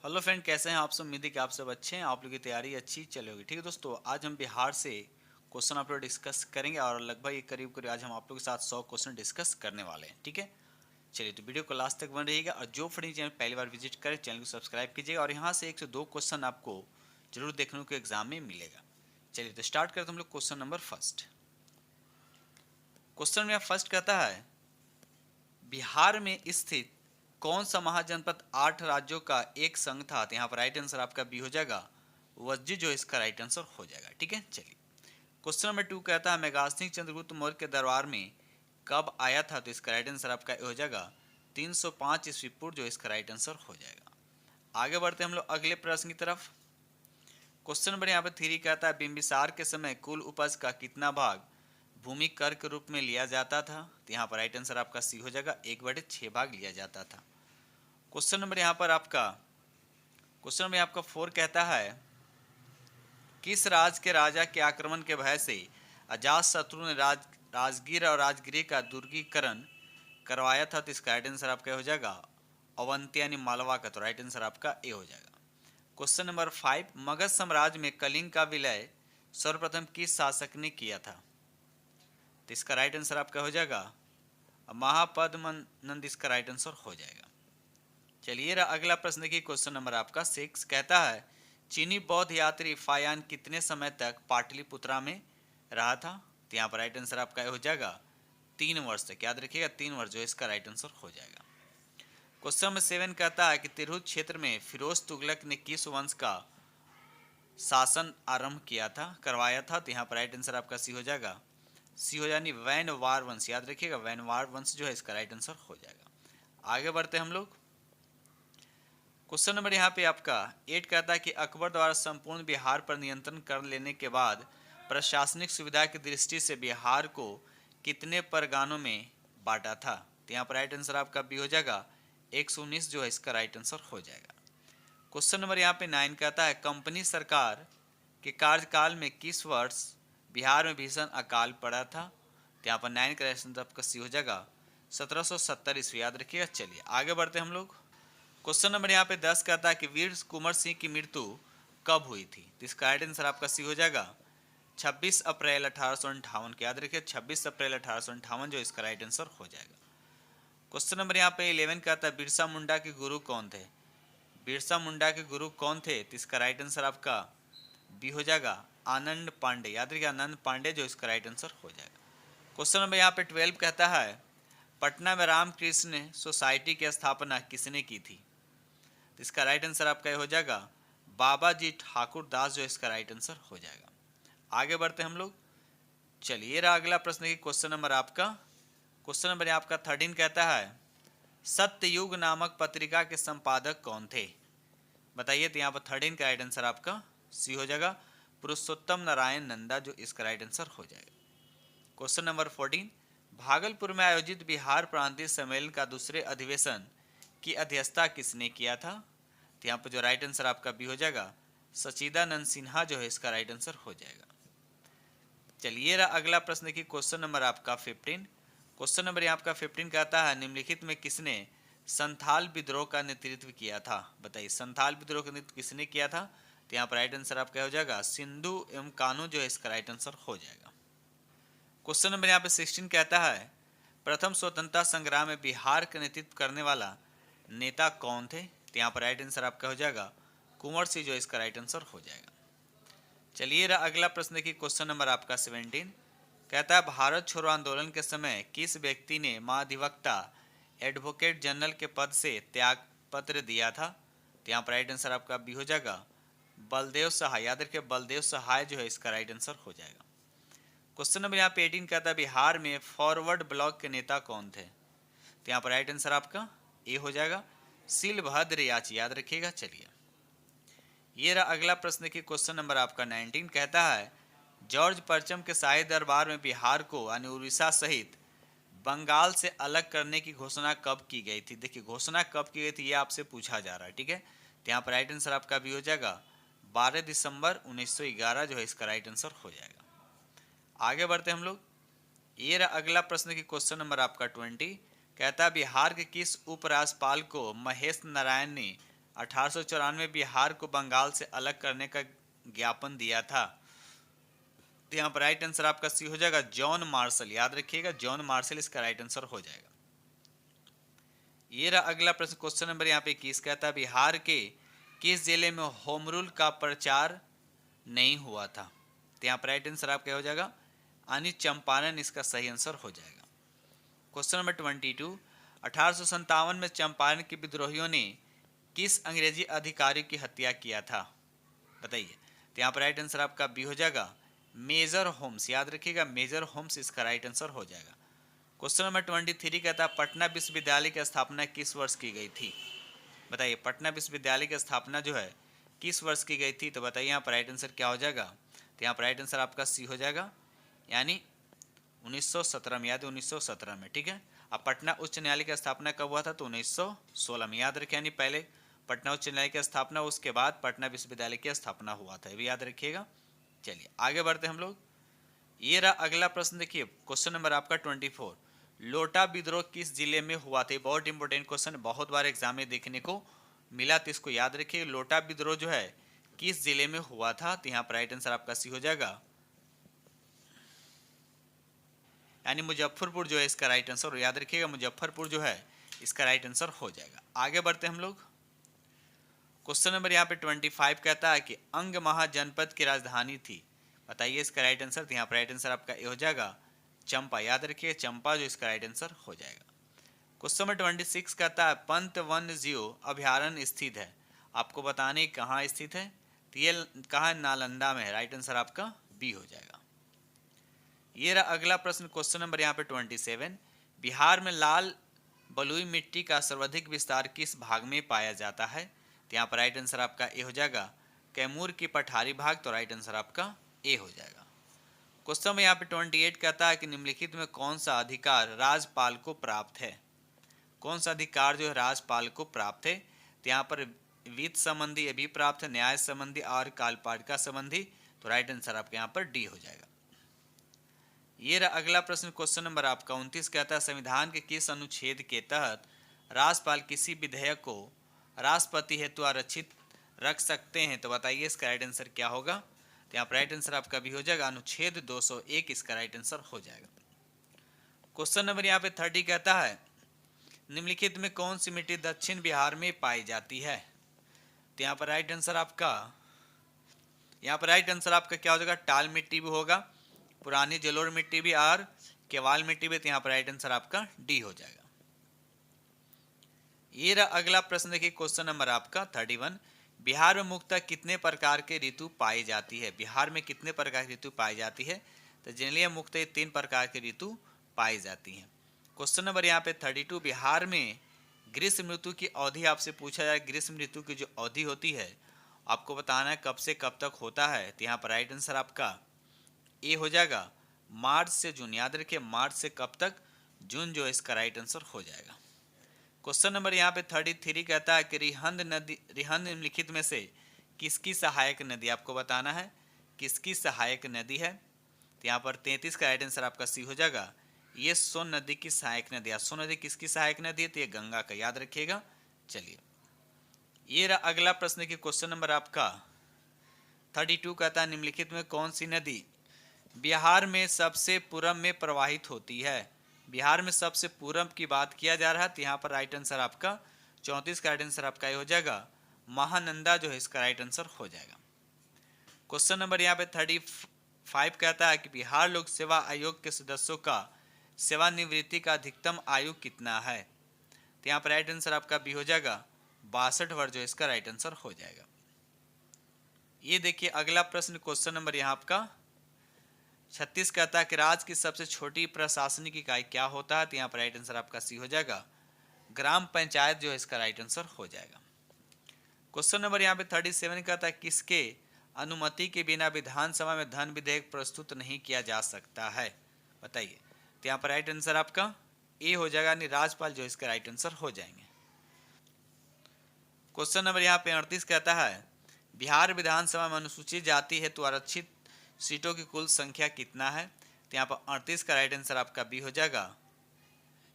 Hello friend, कैसे हैं आप सब। उम्मीद है कि आप सब अच्छे हैं, आप लोगों की तैयारी अच्छी चली होगी। ठीक है दोस्तों, आज हम बिहार से क्वेश्चन आप लोग डिस्कस करेंगे और लगभग एक करीब करीब आज हम आप लोगों के साथ 100 क्वेश्चन डिस्कस करने वाले हैं। ठीक है, चलिए तो वीडियो को लास्ट तक बन रहिएगा और जो फ्रेंड चैनल पहली बार विजिट करें चैनल को सब्सक्राइब कीजिएगा और यहाँ से 1 से 2 क्वेश्चन आपको जरूर देखने को एग्जाम में मिलेगा। चलिए तो स्टार्ट करते हैं हम लोग क्वेश्चन नंबर फर्स्ट। क्वेश्चन में फर्स्ट कहता है, बिहार में स्थित कौन सा महाजनपद 8 राज्यों का एक संघ था। तो यहाँ पर राइट आंसर आपका बी हो जाएगा, वज्जी जो इसका राइट आंसर हो जाएगा। ठीक है, चलिए क्वेश्चन नंबर 2 कहता है, मेगास्थनी चंद्रगुप्त मौर्य के दरबार में कब आया था। तो इसका राइट आंसर आपका हो जाएगा 305 ईस्वी पूर्व जो इसका राइट आंसर हो जाएगा। आगे बढ़ते हम लोग अगले प्रश्न की तरफ। क्वेश्चन नंबर यहाँ पे 3 कहता है, बिंबिसार के समय कुल उपज का कितना भाग भूमि कर के रूप में लिया जाता था। तो यहाँ पर राइट आंसर आपका सी हो जाएगा, 1/6 भाग लिया जाता था। क्वेश्चन नंबर यहाँ पर आपका 4 कहता है, किस राज के राजा के आक्रमण के भय से अजातशत्रु ने राजगीर और राजगिरी का दुर्गीकरण करवाया था। तो इसका राइट आंसर आपका हो जाएगा अवंती यानी मालवा का। तो राइट आंसर आपका ए हो जाएगा। क्वेश्चन नंबर 5, मगध साम्राज्य में कलिंग का विलय सर्वप्रथम किस शासक ने किया था। तो इसका राइट आंसर आपका हो जाएगा महापद्मनंद, इसका राइट आंसर हो जाएगा। चलिए अगला प्रश्न देखिए, क्वेश्चन नंबर आपका 6 कहता है, चीनी बौद्ध यात्री फायान कितने समय तक पाटलिपुत्रा में रहा था। तो यहाँ पर राइट आंसर आपका हो जाएगा 3 वर्ष तक। याद रखिएगा 3 वर्ष जो है इसका राइट आंसर हो जाएगा। क्वेश्चन नंबर 7 कहता है कि तिरहुत क्षेत्र में फिरोज तुगलक ने किस वंश का शासन आरंभ किया था, करवाया था। तो यहाँ पर राइट आंसर आपका सी हो जाएगा, सी हो यानी वैनवार वंश। याद रखिएगा वैनवार वंश जो है इसका राइट आंसर हो जाएगा। आगे बढ़ते हम लोग। क्वेश्चन नंबर यहाँ पे आपका 8 कहता है कि अकबर द्वारा संपूर्ण बिहार पर नियंत्रण कर लेने के बाद प्रशासनिक सुविधा की दृष्टि से बिहार को कितने परगनों में बांटा था। तो यहाँ पर राइट आंसर आपका बी हो जाएगा 119 जो है इसका राइट आंसर हो जाएगा। क्वेश्चन नंबर यहाँ पे 9 कहता है, कंपनी सरकार के कार्यकाल में किस वर्ष बिहार में भीषण अकाल पड़ा था। तो यहाँ पर 9 का राइट आंसर आपका सी हो जाएगा 1770 ईस्वी। याद रखिएगा। चलिए आगे बढ़ते हम लोग। क्वेश्चन नंबर यहाँ पे 10 कहता है कि वीर कुंवर सिंह की मृत्यु कब हुई थी। तो इसका राइट आंसर आपका सी हो जाएगा 26 अप्रैल 1858 के। याद रखिए 26 अप्रैल 1858 जो इसका राइट आंसर हो जाएगा। क्वेश्चन नंबर यहाँ पे 11 कहता है, बिरसा मुंडा के गुरु कौन थे। बिरसा मुंडा के गुरु कौन थे। तो इसका राइट आंसर आपका बी हो जाएगा आनंद पांडे। याद रखिए आनंद पांडे जो इसका राइट आंसर हो जाएगा। क्वेश्चन नंबर यहाँ पे 12 कहता है, पटना में रामकृष्ण सोसाइटी की स्थापना किसने की थी। तो इसका राइट आंसर आपका हो जाएगा बाबा जी ठाकुर दास जो इसका राइट आंसर हो जाएगा। आगे बढ़ते हम लोग। चलिए रहा अगला प्रश्न की क्वेश्चन नंबर आपका 13 कहता है, सत्ययुग नामक पत्रिका के संपादक कौन थे। बताइए। तो यहाँ पर 13 का राइट आंसर आपका सी हो जाएगा पुरुषोत्तम नारायण नंदा जो इसका राइट आंसर हो जाएगा। क्वेश्चन नंबर 14, भागलपुर में आयोजित बिहार प्रांतीय सम्मेलन का दूसरे अधिवेशन की अध्यक्षता किसने किया था। तो यहाँ पर जो राइट आंसर आपका बी हो जाएगा सचिदानंद सिन्हा जो है इसका राइट आंसर हो जाएगा। चलिए रहा अगला प्रश्न की क्वेश्चन नंबर आपका 15। क्वेश्चन नंबर यहाँ आपका 15 कहता है, निम्नलिखित में किसने संथाल विद्रोह का नेतृत्व किया था। बताइए संथाल विद्रोह का नेतृत्व किसने किया था। तो यहाँ पर राइट आंसर आपका हो जाएगा सिंधु एवं कानू जो है इसका राइट आंसर हो जाएगा। क्वेश्चन नंबर यहाँ पे 16 कहता है, प्रथम स्वतंत्रता संग्राम में बिहार का नेतृत्व करने वाला नेता कौन थे। तो यहाँ पर राइट आंसर आपका हो जाएगा कुंवर सिंह जो इसका राइट आंसर हो जाएगा। चलिए अगला प्रश्न देखिए, क्वेश्चन नंबर आपका 17 कहता है, भारत छोड़ो आंदोलन के समय किस व्यक्ति ने महाधिवक्ता एडवोकेट जनरल के पद से त्याग पत्र दिया था। तो यहाँ पर राइट आंसर आपका बी हो जाएगा बलदेव सहाय। याद रखिए बलदेव सहाय जो है इसका राइट आंसर हो जाएगा। क्वेश्चन नंबर यहाँ पे 18 कहता है, बिहार में फॉरवर्ड ब्लॉक के नेता कौन थे। तो यहाँ पर राइट आंसर आपका ए हो जाएगा शिलभद्र याची। याद रखिएगा। चलिए ये रहा अगला प्रश्न की क्वेश्चन नंबर आपका 19 कहता है, जॉर्ज परचम के शाही दरबार में बिहार को यानी उड़ीसा सहित बंगाल से अलग करने की घोषणा कब की गई थी। देखिए घोषणा कब की गई थी ये आपसे पूछा जा रहा है। ठीक है, तो यहाँ पर राइट आंसर आपका भी हो जाएगा 12 दिसंबर 1911 जो है इसका राइट आंसर हो जाएगा। आगे बढ़ते हम लोग। ये रहा अगला प्रश्न की क्वेश्चन नंबर आपका 20 कहता है, बिहार के किस उपराज्यपाल को महेश नारायण ने 1894 बिहार को बंगाल से अलग करने का ज्ञापन दिया था? तो यहाँ पर राइट आंसर आपका सी हो जाएगा जॉन मार्शल। याद रखिएगा जॉन मार्शल इसका राइट आंसर हो जाएगा। ये रहा अगला प्रश्न, क्वेश्चन नंबर यहाँ पे 21 कहता है बिहार के किस जिले में होम रूल का प्रचार नहीं हुआ था? तो यहाँ पर राइट आंसर आपका हो जाएगा यानी चंपारण इसका सही आंसर हो जाएगा। क्वेश्चन नंबर 22, 1857 में चंपारण के विद्रोहियों ने किस अंग्रेजी अधिकारी की हत्या किया था? बताइए। तो यहाँ पर राइट आंसर आपका बी हो जाएगा मेजर होम्स। याद रखिएगा मेजर होम्स इसका राइट आंसर हो जाएगा। क्वेश्चन नंबर 23 कहता है पटना विश्वविद्यालय की स्थापना किस वर्ष की गई थी? बताइए पटना विश्वविद्यालय की स्थापना जो है किस वर्ष की गई थी? तो बताइए यहाँ पर राइट आंसर क्या हो जाएगा? तो यहाँ पर राइट आंसर आपका सी हो जाएगा यानी 1917 में। याद है 1917 में, ठीक है। अब पटना उच्च न्यायालय की स्थापना कब हुआ था? तो 1916 में। याद रखिए यानी पहले पटना उच्च न्यायालय की स्थापना, उसके बाद पटना विश्वविद्यालय की स्थापना हुआ था, ये भी याद रखिएगा। चलिए आगे बढ़ते हम लोग। ये रहा अगला प्रश्न, देखिए क्वेश्चन नंबर आपका 24, लोटा विद्रोह किस जिले में हुआ था? बहुत इंपॉर्टेंट क्वेश्चन, बहुत बार एग्जाम में देखने को मिला, तो इसको याद रखिए। लोटा विद्रोह जो है किस जिले में हुआ था? तो यहाँ पर राइट आंसर आपका सी हो जाएगा यानी मुजफ्फरपुर जो है इसका राइट आंसर। याद रखिएगा मुजफ्फरपुर जो है इसका राइट आंसर हो जाएगा। आगे बढ़ते हम लोग। क्वेश्चन नंबर यहाँ पे 25 कहता है कि अंग महाजनपद की राजधानी थी, बताइए इसका राइट आंसर। तो यहाँ पर राइट आंसर आपका ये हो जाएगा चंपा। याद रखिए चंपा जो इसका राइट आंसर हो जाएगा। क्वेश्चन नंबर 26 कहता है पंत वन्य जीव अभ्यारण्य स्थित है, आपको बताने कहाँ स्थित है? तो ये कहाँ? नालंदा में है। राइट आंसर आपका बी हो जाएगा। ये रहा अगला प्रश्न, क्वेश्चन नंबर यहाँ पे 27, बिहार में लाल बलुई मिट्टी का सर्वाधिक विस्तार किस भाग में पाया जाता है? तो यहाँ पर राइट आंसर आपका ए हो जाएगा कैमूर की पठारी भाग। तो राइट आंसर आपका ए हो जाएगा। क्वेश्चन में यहाँ पे 28 कहता है कि निम्नलिखित में कौन सा अधिकार राज्यपाल को प्राप्त है? कौन सा अधिकार जो है राज्यपाल को प्राप्त है? तो यहाँ पर वित्त संबंधी ये भी प्राप्त है, न्याय संबंधी और कार्यपालिका संबंधी। तो राइट आंसर आपके यहाँ पर डी हो जाएगा। ये रहा अगला प्रश्न, क्वेश्चन नंबर आपका 29 कहता है संविधान के किस अनुच्छेद के तहत राज्यपाल किसी विधेयक को राष्ट्रपति हेतु आरक्षित रख सकते हैं? तो बताइए इसका राइट आंसर क्या होगा? तो यहाँ पर राइट आंसर आपका भी हो जाएगा अनुच्छेद 201 इसका राइट आंसर हो जाएगा। क्वेश्चन नंबर यहाँ पे 30 कहता है निम्नलिखित में कौन सी मिट्टी दक्षिण बिहार में पाई जाती है? तो यहाँ पर राइट आंसर आपका क्या हो जाएगा? टाल मिट्टी भी होगा, पुरानी जलोढ़ मिट्टी भी और केवाल मिट्टी भी। तो यहाँ पर राइट आंसर आपका डी हो जाएगा। ये रहा अगला प्रश्न, देखिए क्वेश्चन नंबर आपका 31, बिहार में मुख्यतः कितने प्रकार के ऋतु पाई जाती है? बिहार में कितने प्रकार की ऋतु पाई जाती है? तो जनरली मुख्यतः 3 प्रकार की ऋतु पाई जाती हैं। क्वेश्चन नंबर यहाँ पे 32, बिहार में ग्रीष्म ऋतु की अवधि आपसे पूछा जाए, ग्रीष्म ऋतु की जो अवधि होती है आपको बताना है कब से कब तक होता है। तो यहाँ पर राइट आंसर आपका ए हो जाएगा मार्च से जून। याद रखिए मार्च से कब तक? जून जो इसका राइट आंसर हो जाएगा। क्वेश्चन नंबर यहाँ पे 33 कहता है कि रिहंद निम्नलिखित में से किसकी सहायक नदी? आपको बताना है किसकी सहायक नदी है। तो यहाँ पर 33 का राइट आंसर आपका सी हो जाएगा ये सोन नदी की सहायक नदी है। सोन नदी किसकी सहायक नदी है? तो ये गंगा का, याद रखिएगा। चलिए ये रहा अगला प्रश्न की क्वेश्चन नंबर आपका 32 कहता है निम्नलिखित में कौन सी नदी बिहार में सबसे पूर्व में प्रवाहित होती है? बिहार में सबसे पूर्व की बात किया जा रहा है। तो यहाँ पर राइट आंसर आपका 34 का राइट आंसर आपका ये हो जाएगा महानंदा जो है इसका राइट आंसर हो जाएगा। क्वेश्चन नंबर यहाँ पे 35 कहता है कि बिहार लोक सेवा आयोग के सदस्यों का सेवानिवृत्ति का अधिकतम आयु कितना है? तो यहाँ पर राइट आंसर आपका भी हो जाएगा 62 वर्ष जो इसका राइट आंसर हो जाएगा। ये देखिए अगला प्रश्न, क्वेश्चन नंबर यहाँ आपका 36 कहता है कि राज्य की सबसे छोटी प्रशासनिक इकाई क्या होता है? तो यहाँ पर राइट आंसर आपका सी हो जाएगा ग्राम पंचायत जो है इसका राइट आंसर हो जाएगा। क्वेश्चन नंबर यहाँ पे 37 कहता है किसके अनुमति के बिना विधानसभा में धन विधेयक प्रस्तुत नहीं किया जा सकता है? बताइए। तो यहाँ पर राइट आंसर आपका ए हो जाएगा यानी राज्यपाल जो इसका राइट आंसर हो जाएंगे। क्वेश्चन नंबर यहाँ पे 38 कहता है बिहार विधानसभा में अनुसूचित जाति हेतु आरक्षित सीटों की कुल संख्या कितना है? तो यहाँ पर 38 का राइट आंसर आपका बी हो जाएगा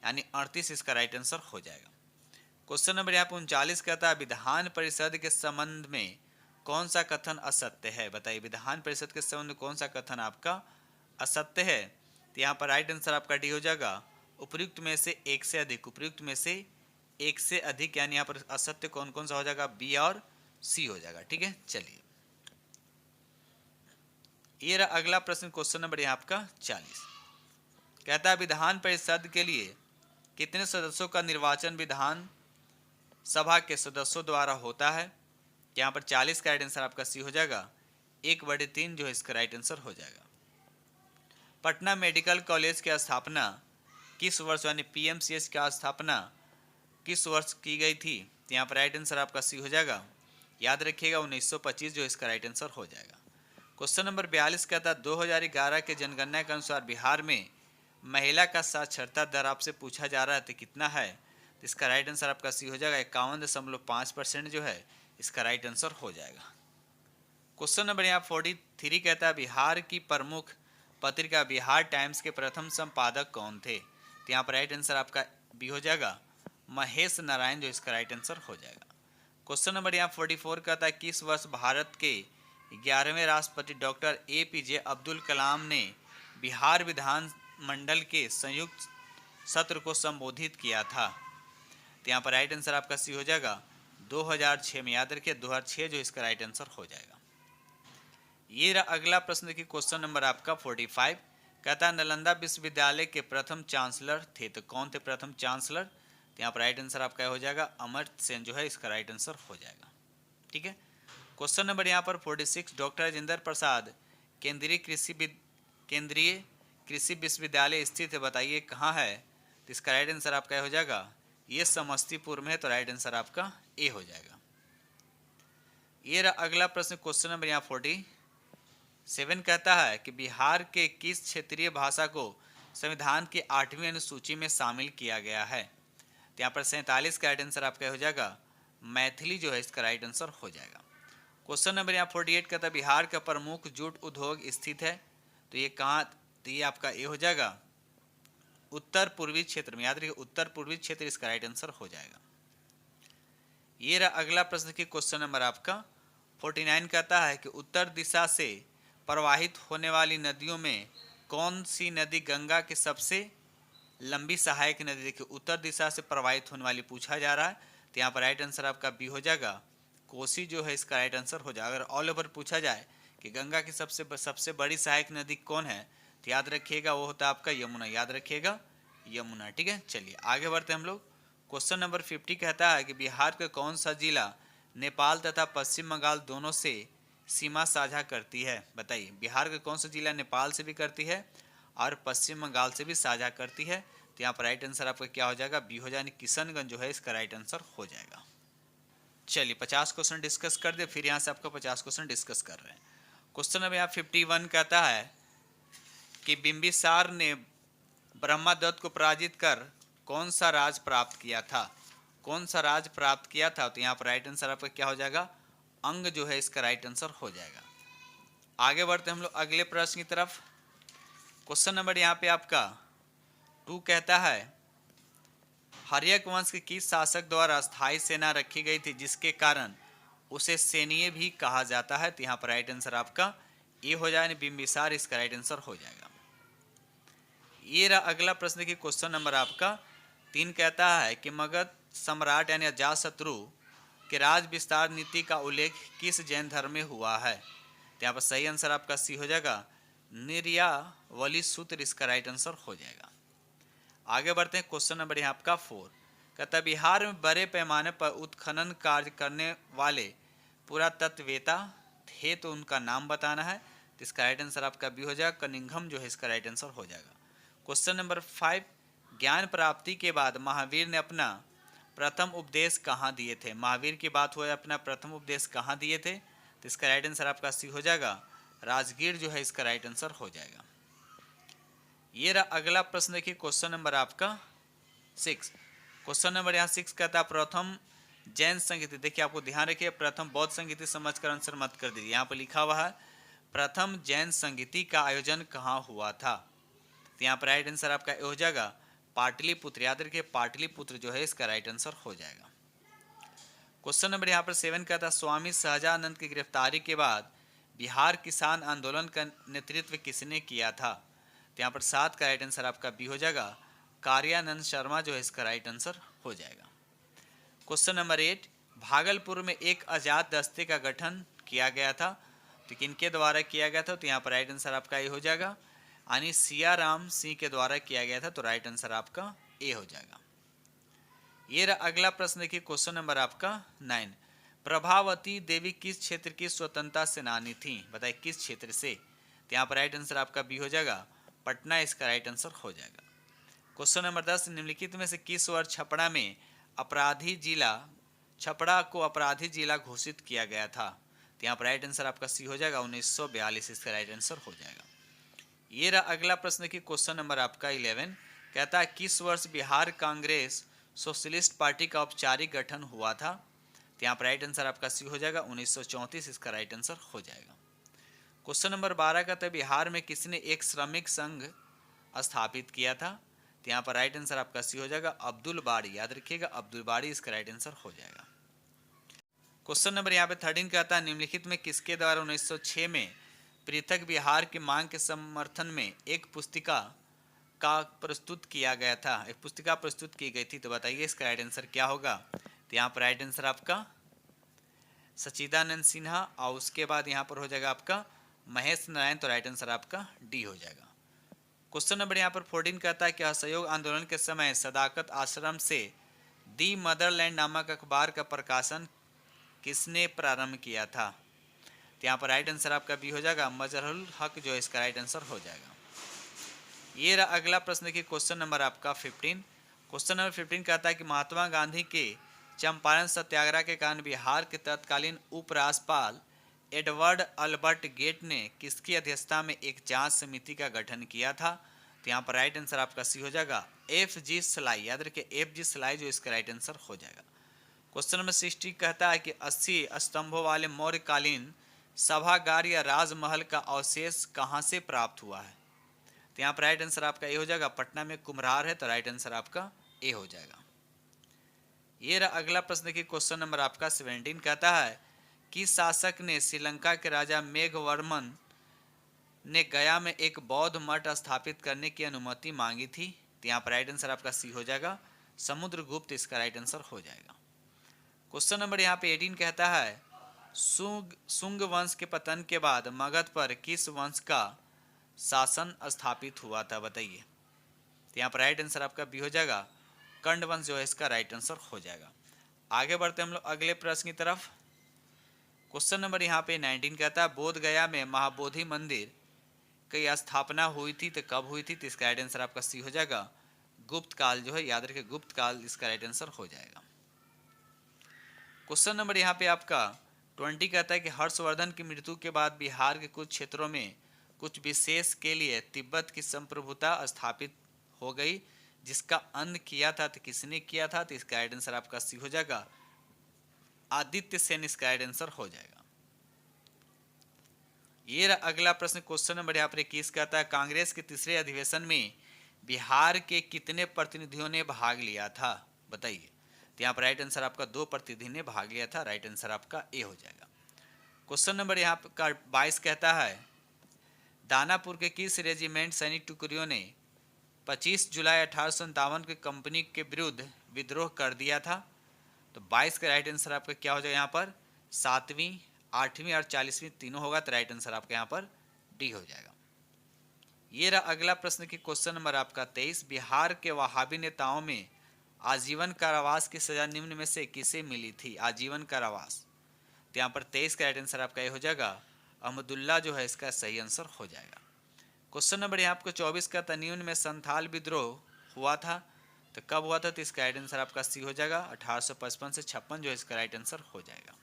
यानी 38 इसका राइट आंसर हो जाएगा। क्वेश्चन नंबर यहाँ पे 39 कहता है विधान परिषद के संबंध में कौन सा कथन असत्य है। बताइए विधान परिषद के संबंध में कौन सा कथन आपका असत्य है। तो यहाँ पर राइट आंसर आपका डी हो जाएगा उपयुक्त में से एक से अधिक। उपयुक्त में से एक से अधिक यानी यहाँ पर असत्य कौन कौन सा हो जाएगा, बी और सी हो जाएगा। ठीक है, चलिए ये रहा अगला प्रश्न। क्वेश्चन नंबर यहाँ आपका 40 कहता है विधान परिषद के लिए कितने सदस्यों का निर्वाचन विधान सभा के सदस्यों द्वारा होता है। यहाँ पर 40 का राइट आंसर आपका सी हो जाएगा 1/3 जो है इसका राइट आंसर हो जाएगा। पटना मेडिकल कॉलेज की स्थापना किस वर्ष यानी पीएमसीएच की स्थापना किस वर्ष की गई थी। तो यहाँ पर राइट आंसर आपका सी हो जाएगा, याद रखिएगा 1925 जो इसका राइट आंसर हो जाएगा। क्वेश्चन नंबर 42 कहता है 2011 के जनगणना के अनुसार बिहार में महिला का साक्षरता दर आपसे पूछा जा रहा है तो कितना है। तो इसका राइट आंसर आपका सी हो जाएगा 51.5% जो है इसका राइट आंसर हो जाएगा। क्वेश्चन नंबर यहाँ 43 कहता है बिहार की प्रमुख पत्रिका बिहार टाइम्स के प्रथम संपादक कौन थे। तो यहाँ पर राइट आंसर आपका बी हो जाएगा महेश नारायण जो इसका राइट आंसर हो जाएगा। क्वेश्चन नंबर यहाँ 44 कहता है किस वर्ष भारत के 11वें राष्ट्रपति डॉक्टर APJ अब्दुल कलाम ने बिहार विधान मंडल के संयुक्त सत्र को संबोधित किया था। तो यहाँ पर राइट आंसर आपका सी हो जाएगा 2006 में, याद रखिए 2006 जो इसका राइट आंसर हो जाएगा। ये रहा अगला प्रश्न देखिए क्वेश्चन नंबर आपका 45 कहता है नालंदा विश्वविद्यालय के प्रथम चांसलर थे तो कौन थे प्रथम चांसलर। तो यहाँ पर राइट आंसर आपका हो जाएगा अमर्त्य सेन जो है इसका राइट आंसर हो जाएगा। ठीक है, क्वेश्चन नंबर यहाँ पर 46 डॉक्टर राजेंद्र प्रसाद केंद्रीय कृषि विश्वविद्यालय स्थित है, बताइए कहाँ है। तो इसका राइट आंसर आपका हो जाएगा ये समस्तीपुर में है, तो राइट आंसर आपका ए हो जाएगा। ये रहा अगला प्रश्न क्वेश्चन नंबर यहाँ 47 कहता है कि बिहार के किस क्षेत्रीय भाषा को संविधान की 8वीं अनुसूची में शामिल किया गया है। तो यहाँ पर 47 का राइट आंसर आपका हो जाएगा मैथिली जो है इसका राइट आंसर हो जाएगा। क्वेश्चन नंबर यहाँ 48 कहता है बिहार का प्रमुख जूट उद्योग स्थित है, तो ये कहाँ, तो ये आपका ए हो जाएगा उत्तर पूर्वी क्षेत्र में, याद रखिए उत्तर पूर्वी क्षेत्र इसका राइट आंसर हो जाएगा। ये रहा अगला प्रश्न की क्वेश्चन नंबर आपका 49 कहता है कि उत्तर दिशा से प्रवाहित होने वाली नदियों में कौन सी नदी गंगा की सबसे लंबी सहायक नदी। देखिए उत्तर दिशा से प्रवाहित होने वाली पूछा जा रहा है, तो यहाँ पर राइट आंसर आपका बी हो जाएगा कोसी जो है इसका राइट आंसर हो जाएगा। अगर ऑल ओवर पूछा जाए कि गंगा की सबसे बड़ी सहायक नदी कौन है तो याद रखिएगा वो होता है आपका यमुना, याद रखिएगा यमुना। ठीक है, चलिए आगे बढ़ते हैं हम लोग। क्वेश्चन नंबर 50 कहता है कि बिहार का कौन सा जिला नेपाल तथा पश्चिम बंगाल दोनों से सीमा साझा करती है। बताइए बिहार का कौन सा जिला नेपाल से भी करती है और पश्चिम बंगाल से भी साझा करती है। तो यहाँ पर राइट आंसर आपका क्या हो जाएगा, बी हो जाएगा किशनगंज जो है इसका राइट आंसर हो जाएगा। चलिए 50 क्वेश्चन डिस्कस कर दे, फिर यहाँ से आपका 50 क्वेश्चन डिस्कस कर रहे हैं। क्वेश्चन नंबर यहाँ 51 कहता है कि बिंबिसार ने ब्रह्मदत्त को पराजित कर कौन सा राज प्राप्त किया था। कौन सा राज प्राप्त किया था, तो यहाँ पर राइट आंसर आपका क्या हो जाएगा अंग जो है इसका राइट आंसर हो जाएगा। आगे बढ़ते हम लोग अगले प्रश्न की तरफ। क्वेश्चन नंबर यहाँ पे आपका 2 कहता है हर्यक वंश के किस शासक द्वारा स्थायी सेना रखी गई थी जिसके कारण उसे सैन्य भी कहा जाता है। तो यहाँ पर राइट आंसर आपका ए हो जाए बिंबिसार इसका राइट आंसर हो जाएगा। ये रहा अगला प्रश्न की क्वेश्चन नंबर आपका 3 कहता है कि मगध सम्राट यानी अजातशत्रु के राज विस्तार नीति का उल्लेख किस जैन धर्म में हुआ है। तो यहाँ पर सही आंसर आपका सी हो जाएगा निर्यावली सूत्र इसका राइट आंसर हो जाएगा। आगे बढ़ते हैं क्वेश्चन नंबर यहाँ आपका 4 कहता बिहार में बड़े पैमाने पर उत्खनन कार्य करने वाले पुरातत्ववेत्ता थे तो उनका नाम बताना है। तो इसका राइट आंसर आपका बी हो जाएगा कनिंघम जो है इसका राइट आंसर हो जाएगा। क्वेश्चन नंबर 5 ज्ञान प्राप्ति के बाद महावीर ने अपना प्रथम उपदेश कहाँ दिए थे। महावीर की बात हुआ अपना प्रथम उपदेश कहाँ दिए थे, तो इसका राइट आंसर आपका सी हो जाएगा राजगीर जो है इसका राइट आंसर हो जाएगा। ये रहा अगला प्रश्न देखिए क्वेश्चन नंबर आपका 6। क्वेश्चन नंबर यहाँ 6 कहता है प्रथम जैन संगीति। देखिए आपको ध्यान रखिए प्रथम बौद्ध संगीति समझकर आंसर मत कर दीजिए। यहाँ पर लिखा हुआ है प्रथम जैन संगीति का आयोजन कहाँ हुआ था। तो यहाँ पर राइट आंसर आपका हो जाएगा पाटलिपुत्र, याद रखिए पाटलिपुत्र जो है इसका राइट आंसर हो जाएगा। क्वेश्चन नंबर यहाँ पर 7 का था स्वामी सहजानंद की गिरफ्तारी के बाद बिहार किसान आंदोलन का नेतृत्व किसने किया था? तो यहाँ पर 7 का राइट आंसर आपका बी हो जाएगा, कार्यानंद शर्मा जो है इसका राइट आंसर हो जाएगा। क्वेश्चन नंबर 8, भागलपुर में एक आजाद दस्ते का गठन किया गया था, तो किनके द्वारा किया गया था? तो यहाँ पर राइट आंसर आपका ए हो जाएगा, यानी सियाराम सिंह के द्वारा किया गया था, तो राइट आंसर आपका ए हो जाएगा। ये रहा अगला प्रश्न देखिए, क्वेश्चन नंबर आपका 9, प्रभावती देवी किस क्षेत्र की स्वतंत्रता सेनानी थी? बताइए किस क्षेत्र से? तो यहाँ पर राइट आंसर आपका बी हो जाएगा, पटना इसका राइट आंसर हो जाएगा। क्वेश्चन नंबर 10, निम्नलिखित में से किस वर्ष छपरा को अपराधी जिला घोषित किया गया था? तो यहाँ पर राइट आंसर आपका सी हो जाएगा, 1942 इसका राइट आंसर हो जाएगा। ये रहा अगला प्रश्न की क्वेश्चन नंबर आपका 11, कहता है किस वर्ष बिहार कांग्रेस सोशलिस्ट पार्टी का औपचारिक गठन हुआ था? तो यहाँ पर राइट आंसर आपका सी हो जाएगा, 1934 इसका राइट आंसर हो जाएगा। क्वेश्चन नंबर 12 का था बिहार में किसने एक श्रमिक संघ स्थापित किया था? तो यहाँ पर राइट आंसर आपका सी हो जाएगा, अब्दुल बारी, याद रखिएगा अब्दुल बारी इसका राइट आंसर हो जाएगा। क्वेश्चन नंबर यहाँ पे 13 कहता है निम्नलिखित में किसके द्वारा 1906 में पृथक बिहार की मांग के समर्थन में एक पुस्तिका का प्रस्तुत किया गया था, एक पुस्तिका प्रस्तुत की गई थी? तो बताइए इसका राइट आंसर क्या होगा? तो यहाँ पर राइट आंसर आपका सच्चिदानंद सिन्हा, और उसके बाद यहाँ पर हो जाएगा आपका महेश नारायण, तो राइट आंसर आपका डी हो जाएगा। क्वेश्चन नंबर यहाँ पर 14 कहता है कि असहयोग आंदोलन के समय सदाकत आश्रम से दी मदरलैंड नामक अखबार का प्रकाशन किसने प्रारंभ किया था? तो यहाँ पर राइट आंसर आपका बी हो जाएगा, मजहरुल हक जो है इसका राइट आंसर हो जाएगा। ये रहा अगला प्रश्न देखिए, क्वेश्चन नंबर आपका 15। क्वेश्चन नंबर 15 कहता है कि महात्मा गांधी के चंपारण सत्याग्रह के कारण बिहार के तत्कालीन उपराज्यपाल एडवर्ड अल्बर्ट गेट ने किसकी अध्यक्षता में एक जांच समिति का गठन किया था? तो यहाँ पर राइट आंसर आपका सी हो जाएगा, एफ जी सलाई, याद रखिए एफ जी सलाई जो इसका राइट आंसर हो जाएगा। क्वेश्चन नंबर 60 कहता है कि 80 स्तंभों वाले मौर्यकालीन सभागार या राजमहल का अवशेष कहाँ से प्राप्त हुआ है? तो यहाँ पर राइट आंसर आपका ए हो जाएगा, पटना में कुम्हरार है, तो राइट आंसर आपका ए हो जाएगा। ये रहा अगला प्रश्न देखिए, क्वेश्चन नंबर आपका 17 कहता है कि शासक ने श्रीलंका के राजा मेघवर्मन ने गया में एक बौद्ध मठ स्थापित करने की अनुमति मांगी थी? तो यहाँ पर राइट आंसर आपका सी हो जाएगा, समुद्रगुप्त इसका राइट आंसर हो जाएगा। क्वेश्चन नंबर यहाँ पे 18 कहता है सुंग वंश के पतन के बाद मगध पर किस वंश का शासन स्थापित हुआ था? बताइए। तो यहाँ पर राइट आंसर आपका बी हो जाएगा, कंड वंश जो है इसका राइट आंसर हो जाएगा। आगे बढ़ते हम लोग अगले प्रश्न की तरफ। क्वेश्चन नंबर यहाँ पे 19 कहता है बोध गया में महाबोधि मंदिर की स्थापना हुई थी, तो कब हुई थी? तो इसका राइट आंसर आपका सी हो जाएगा, गुप्त काल जो है, याद रखिए गुप्त काल इसका राइट आंसर हो जाएगा। क्वेश्चन नंबर यहाँ पे आपका 20 कहता है कि हर्षवर्धन की मृत्यु के बाद बिहार के कुछ क्षेत्रों में कुछ विशेष के लिए तिब्बत की संप्रभुता स्थापित हो गई, जिसका अंत किया था, तो किसने किया था? तो इसका राइट आंसर आपका सी हो जाएगा, आदित्य सेन इसका राइट आंसर हो जाएगा। ये अगला प्रश्न क्वेश्चन नंबर यहाँ पर 21 कहता है कांग्रेस के तीसरे अधिवेशन में बिहार के कितने प्रतिनिधियों ने भाग लिया था? बताइए। तो यहाँ पर राइट आंसर आपका 2 प्रतिनिधि ने भाग लिया था, राइट आंसर आपका ए हो जाएगा। क्वेश्चन नंबर यहाँ का 22 कहता है दानापुर के किस रेजिमेंट सैनिक टुकड़ियों ने 25 जुलाई 1857 की कंपनी के विरुद्ध विद्रोह कर दिया था? तो 22 का राइट आंसर आपका क्या हो जाएगा? यहाँ पर 7वीं 8वीं और 40वीं तीनों होगा, तो राइट आंसर आपका यहाँ पर डी हो जाएगा। ये रहा अगला प्रश्न की क्वेश्चन नंबर आपका 23। बिहार के वहाबी नेताओं में आजीवन कारावास की सजा निम्न में से किसे मिली थी? आजीवन कारावास, तो यहाँ पर 23 का राइट आंसर आपका ये हो जाएगा, अहमदुल्ला जो है इसका सही आंसर हो जाएगा। क्वेश्चन नंबर यहाँ आपको 24 का निम्न में संथाल विद्रोह हुआ था, तो कब हुआ था? तो इसका राइट आंसर आपका सी हो जाएगा, 1855 से 56 जो है इसका राइट आंसर हो जाएगा।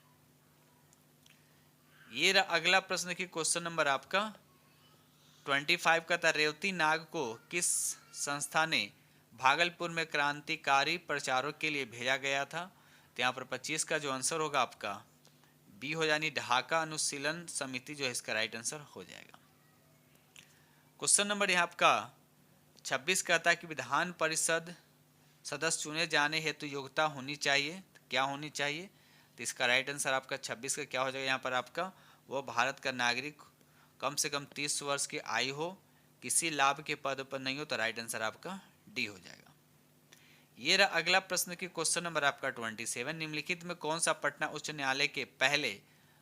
ये रहा अगला प्रश्न की क्वेश्चन नंबर आपका 25 का था रेवती नाग को किस संस्था ने भागलपुर में क्रांतिकारी प्रचारों के लिए भेजा गया था? तो यहाँ पर 25 का जो आंसर होगा आपका बी हो, यानी ढाका अनुशीलन समिति जो है इसका राइट आंसर हो जाएगा। क्वेश्चन नंबर यहाँ आपका 26 कहता है कि विधान परिषद सदस्य चुने जाने हेतु योग्यता होनी चाहिए, तो क्या होनी चाहिए? तो इसका राइट आंसर आपका 26 का क्या हो जाएगा यहाँ पर आपका, वो भारत का नागरिक कम से कम 30 वर्ष की आयु हो, किसी लाभ के पद पर नहीं हो, तो राइट आंसर आपका डी हो जाएगा। ये रहा अगला प्रश्न की क्वेश्चन नंबर आपका 27, निम्नलिखित में कौन सा पटना उच्च न्यायालय के पहले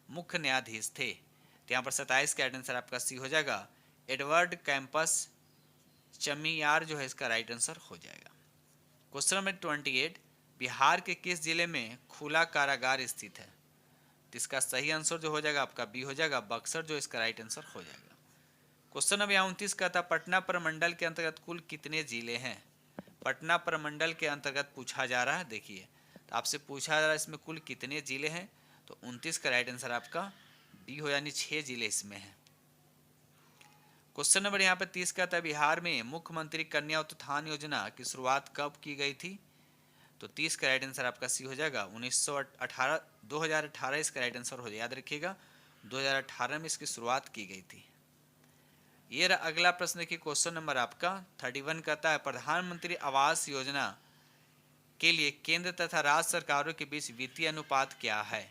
मुख्य न्यायाधीश थे? तो यहाँ पर 27 का राइट आंसर आपका सी हो जाएगा, एडवर्ड कैंपस चमियार जो है इसका राइट आंसर हो जाएगा। क्वेश्चन नंबर 28, बिहार के किस जिले में खुला कारागार स्थित है? तो इसका सही आंसर जो हो जाएगा आपका बी हो जाएगा, बक्सर जो इसका राइट आंसर हो जाएगा। क्वेश्चन नंबर 29 का था, पटना प्रमंडल के अंतर्गत कुल कितने जिले हैं? पटना प्रमंडल के अंतर्गत पूछा जा रहा है, देखिए तो आपसे पूछा जा रहा है इसमें कुल कितने जिले हैं, तो 29 का राइट आंसर आपका डी हो, यानी 6 जिले इसमें हैं। क्वेश्चन नंबर यहाँ पे 30 का था, बिहार में मुख्यमंत्री कन्या उत्थान योजना की शुरुआत कब की गई थी? तो 30 का राइट आंसर आपका सी हो जाएगा, 2018 इसका राइट आंसर हो जाएगा, याद रखिएगा 2018 में इसकी शुरुआत की गई थी। ये रहा अगला प्रश्न की क्वेश्चन नंबर आपका 31 कहता है, प्रधानमंत्री आवास योजना के लिए केंद्र तथा राज्य सरकारों के बीच वित्तीय अनुपात क्या है?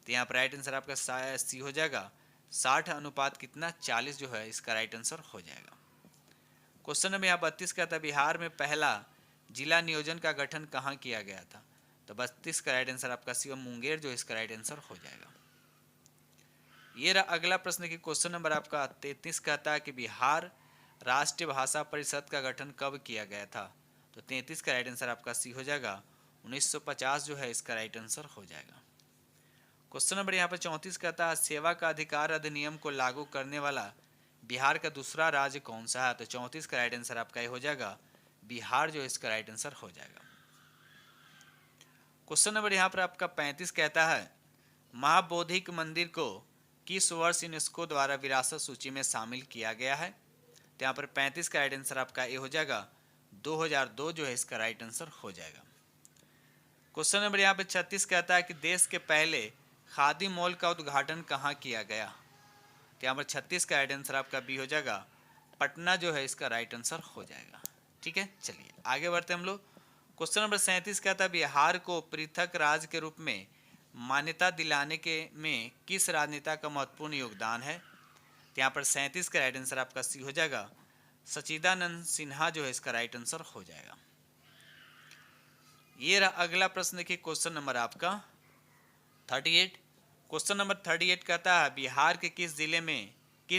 तो यहाँ पर राइट आंसर आपका सी हो जाएगा, 60 अनुपात कितना 40 जो है इसका राइट आंसर हो जाएगा। क्वेश्चन नंबर यहाँ 32 कहता है, बिहार में पहला जिला नियोजन का गठन कहाँ किया गया था? तो 32 का राइट आंसर आपका सी मुंगेर जो इसका राइट आंसर हो जाएगा। ये रहा अगला प्रश्न की क्वेश्चन नंबर आपका 33 कहता है कि बिहार राष्ट्रीय भाषा परिषद का गठन कब किया गया था? तो 33 का राइट आंसर आपका सी हो जाएगा, 1950 जो है इसका राइट आंसर हो जाएगा। क्वेश्चन नंबर यहाँ पर 34 कहता है, सेवा का अधिकार अधिनियम को लागू करने वाला बिहार का दूसरा राज्य कौन सा है? तो 34 का राइट आंसर आपका ये हो जाएगा, बिहार जो इसका राइट आंसर हो जाएगा। क्वेश्चन नंबर यहाँ पर आपका 35 कहता है, महाबोधिक मंदिर को किस वर्ष यूनेस्को द्वारा विरासत सूची में शामिल किया गया है? तो यहाँ पर 35 का राइट आंसर आपका ए हो जाएगा, 2002 जो है इसका राइट आंसर हो जाएगा। क्वेश्चन नंबर यहाँ पे 36 कहता है कि देश के पहले खादी मॉल का उद्घाटन कहाँ किया गया? तो यहाँ पर 36 का राइट आंसर आपका बी हो जाएगा, पटना जो है इसका राइट आंसर हो जाएगा। ठीक है, चलिए आगे बढ़ते हम लोग। क्वेश्चन नंबर 37 कहता है, बिहार को पृथक राज्य के रूप में मान्यता दिलाने के में किस राजनेता का महत्वपूर्ण योगदान है? तो यहाँ पर 37 का राइट आंसर आपका सी हो जाएगा, सच्चिदानंद सिन्हा जो है इसका राइट आंसर हो जाएगा। ये रहा अगला प्रश्न की क्वेश्चन नंबर आपका 38। क्वेश्चन नंबर 38 कहता है, बिहार के किस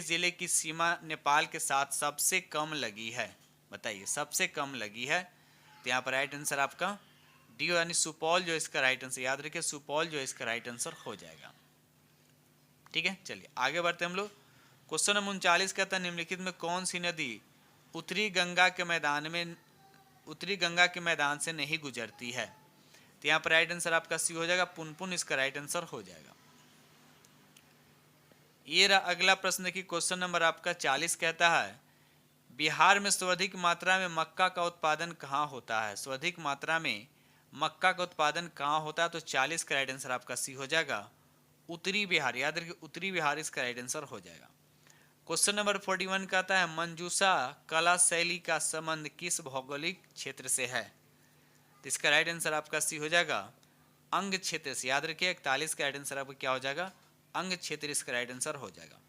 जिले की सीमा नेपाल के साथ सबसे कम लगी है? बताइए, सबसे कम लगी है। तो यहाँ पर राइट आंसर आपका डी यानी सुपौल जो इसका राइट आंसर, याद रखिए सुपौल जो इसका राइट आंसर हो जाएगा। ठीक है, चलिए आगे बढ़ते हम लोग। क्वेश्चन नंबर 39 कहता है, निम्नलिखित में कौन सी नदी उत्तरी गंगा के मैदान से नहीं गुजरती है? तो यहाँ पर राइट आंसर आपका सी हो जाएगा, पुनपुन इसका राइट आंसर हो जाएगा। ये रहा अगला प्रश्न की क्वेश्चन नंबर आपका 40 कहता है, बिहार में सर्वाधिक मात्रा में मक्का का उत्पादन कहाँ होता है? सर्वाधिक मात्रा में मक्का का उत्पादन कहाँ होता है? तो 40 का राइट आंसर आपका सी हो जाएगा, उत्तरी बिहार, याद रखिए उत्तरी बिहार इसका राइट आंसर हो जाएगा। क्वेश्चन नंबर 41 कहता है, मंजूषा कला शैली का संबंध किस भौगोलिक क्षेत्र से है? तो इसका राइट आंसर आपका सी हो जाएगा, अंग क्षेत्र से, याद रखिए 41 का राइट आंसर आपका क्या हो जाएगा, अंग क्षेत्र इसका राइट आंसर हो जाएगा।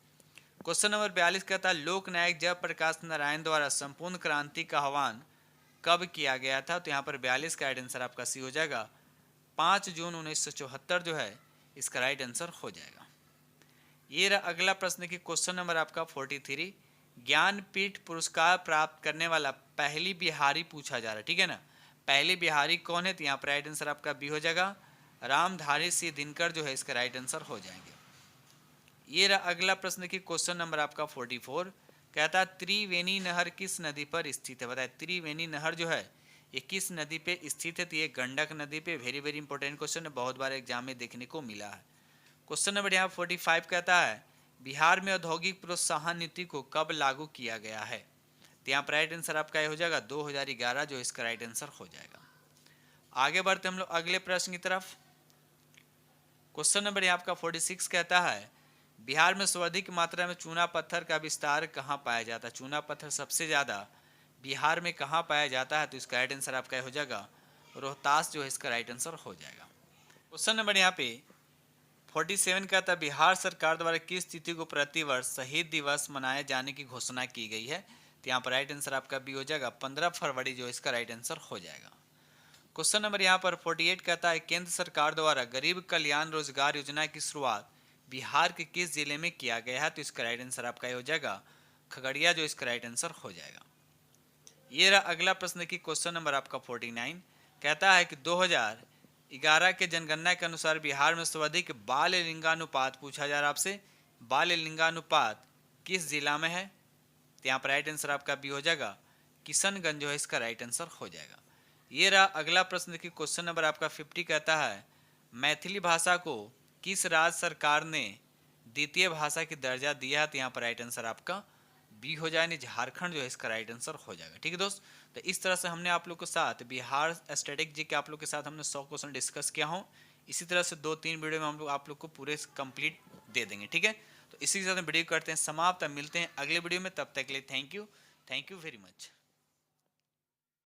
क्वेश्चन नंबर 42 कहता है, लोकनायक जयप्रकाश नारायण द्वारा संपूर्ण क्रांति का आह्वान कब किया गया था? तो यहाँ पर 42 का राइट आंसर आपका सी हो जाएगा, 5 जून 1974 जो है इसका राइट आंसर हो जाएगा। ये रहा अगला प्रश्न की क्वेश्चन नंबर आपका 43, ज्ञानपीठ पुरस्कार प्राप्त करने वाला पहली बिहारी पूछा जा रहा है। ठीक है ना, पहली बिहारी कौन है? तो यहाँ पर राइट आंसर आपका बी हो जाएगा, रामधारी सिंह दिनकर जो है इसका राइट आंसर हो जाएंगे। ये रहा अगला प्रश्न की क्वेश्चन नंबर आपका 44 कहता है, त्रिवेणी नहर किस नदी पर स्थित है? बताए, त्रिवेणी नहर जो है ये किस नदी पे स्थित है? तो ये गंडक नदी पे। वेरी वेरी इंपॉर्टेंट क्वेश्चन है, बहुत बार एग्जाम में देखने को मिला है। क्वेश्चन नंबर यहाँ 45 कहता है, बिहार में औद्योगिक प्रोत्साहन नीति को कब लागू किया गया है? तो यहाँ पर राइट आंसर आपका ये हो जाएगा 2011 जो इसका राइट आंसर हो जाएगा। आगे बढ़ते हम लोग अगले प्रश्न की तरफ। क्वेश्चन नंबर यहाँ आपका 46 कहता है, बिहार में सर्वाधिक मात्रा में चूना पत्थर का विस्तार कहाँ पाया जाता है? चूना पत्थर सबसे ज़्यादा बिहार में कहाँ पाया जाता है? तो इसका राइट आंसर आपका हो जाएगा, रोहतास जो है इसका राइट आंसर हो जाएगा। क्वेश्चन नंबर यहाँ पे 47 का था, बिहार सरकार द्वारा किस तिथि को प्रतिवर्ष शहीद दिवस मनाए जाने की घोषणा की गई है? तो यहाँ पर राइट आंसर आपका बी हो जाएगा, 15 फरवरी जो इसका राइट आंसर हो जाएगा। क्वेश्चन नंबर यहाँ पर 48 कहता है, केंद्र सरकार द्वारा गरीब कल्याण रोजगार योजना की शुरुआत बिहार के किस जिले में किया गया है? तो इसका राइट आंसर आपका ये हो जाएगा खगड़िया, जो इसका राइट आंसर हो जाएगा। ये रहा अगला प्रश्न की क्वेश्चन नंबर आपका 49 कहता है कि 2011 के जनगणना के अनुसार बिहार में सर्वाधिक बाल लिंगानुपात पूछा जा रहा है आपसे, बाल लिंगानुपात किस जिला में है? तो यहाँ पर राइट आंसर आपका बी हो जाएगा, किशनगंज जो है इसका राइट आंसर हो जाएगा। ये रहा अगला प्रश्न की क्वेश्चन नंबर आपका 50 कहता है, मैथिली भाषा को किस राज्य सरकार ने द्वितीय भाषा की दर्जा दिया है? तो यहाँ पर राइट आंसर आपका बी हो जाए, झारखंड जो है इसका राइट आंसर हो जाएगा। ठीक है दोस्त, तो इस तरह से हमने आप लोग के साथ बिहार स्टैटिक जी के आप लोग के साथ हमने 100 क्वेश्चन डिस्कस किया हूँ। इसी तरह से 2-3 वीडियो में हम लोग आप लोग को पूरे कंप्लीट दे देंगे। ठीक है, तो इसी के साथ हम वीडियो करते हैं समाप्त। मिलते हैं अगले वीडियो में, तब तक के लिए थैंक यू वेरी मच।